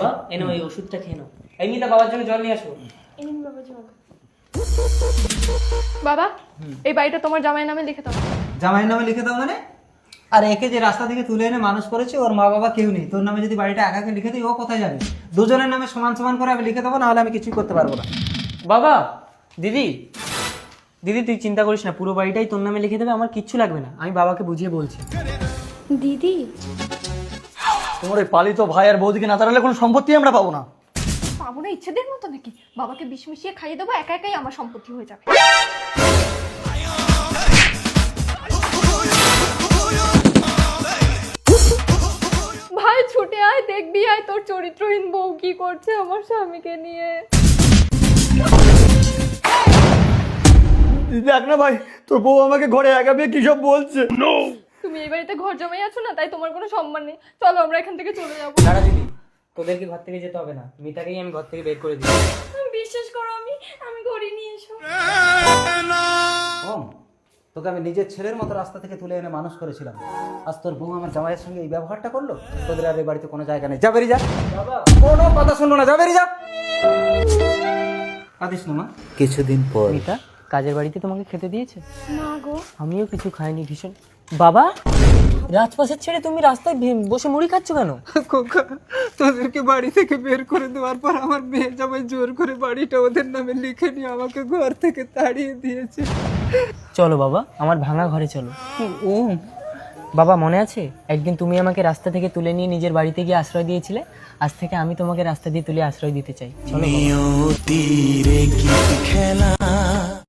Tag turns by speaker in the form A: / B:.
A: বাবা এনো এই ওষুধটা খেয়ে নাও। এই মিতা বাবার জন্য জল নিয়ে আসো।
B: বাবা এই বাড়িটা তোমার জামাইয়ের নামে লিখে দাও।
C: জামাইয়ের নামে লিখে দাও মানে? আর একে যে রাস্তা থেকে তুলে এনে মানুষ করেছে, ওর মা বাবা কেউ নেই। তোর নামে যদি বাড়িটা একাকে লিখে দিই, ও কোথায় যাবে? দুজনের নামে সমান সমান করে আমি লিখে দেবো, নাহলে আমি কিছুই করতে পারবো না।
A: বাবা দিদি দিদি তুই চিন্তা করিস না, পুরো বাড়িটাই তোর নামে লিখে দেবে, আমার কিচ্ছু লাগবে না। আমি বাবাকে বুঝিয়ে বলছি।
B: দিদি
D: তোমার ওই পালিত ভাই আর বৌদিকে না তাড়ালে কোনো সম্পত্তি আমরা পাবো না।
B: পাবো না ইচ্ছেদের মতো নাকি? বাবাকে বিষ মিশিয়ে খাইয়ে দেবো, একা একাই আমার সম্পত্তি হয়ে যাবে। ভাই ছুটে আয়, দেখবি আয় তোর চরিত্রহীন বউ কি করছে আমার স্বামীকে নিয়ে।
D: দেখ না ভাই, তোর বউ আমাকে ঘরে একা পেয়ে কি সব বলছে।
B: তুমি এই বাড়িতে ঘর জমাই আছো না, তাই তোমার কোনো সম্মান নেই। চলো আমরা এখান থেকে চলে যাবো।
A: দাঁড়া দিদি, তোদেরকে ঘর থেকে যেতে হবে না, মিতাকেই আমি ঘর থেকে বের করে দিই।
B: বিশ্বাস করো আমি করিনি এসব।
C: ওম, তোকে আমি নিজের ছেলের মতো রাস্তা থেকে তুলে এনে মানুষ করেছিলাম, আজ তোর বউ আমার জামাইয়ের সঙ্গে এই ব্যবহারটা করলো। তোদের আর এই বাড়িতে কোনো জায়গা নেই, যা বেরিয়ে যা। কোনো কথা শুনবো না, যা বেরিয়ে যা। কাঁদিস না মা। কিছুদিন পর
A: মিতা কাজের বাড়িতে তোমাকে খেতে দিয়েছে?
B: না গো,
A: আমিও কিছু খাইনি ভীষণ। বাবা রাজপ্রাসাদ ছেড়ে তুমি রাস্তায় বসে মুড়ি খাচ্ছ কেন?
C: খোকা, তোদেরকে বাড়ি থেকে বের করে দেওয়ার পর আমার মেয়ে জামাই জোর করে বাড়িটা ওদের নামে লিখে নিয়ে আমাকে ঘর থেকে তাড়িয়ে দিয়েছে।
A: চলো বাবা আমার ভাঙা ঘরে চলো।
C: ও
A: বাবা মনে আছে একদিন তুমি আমাকে রাস্তা থেকে তুলে নিয়ে নিজের বাড়িতে গিয়ে আশ্রয় দিয়েছিলে? আজ থেকে আমি তোমাকে রাস্তা দিয়ে তুলে আশ্রয় দিতে চাই। চলো বাবা।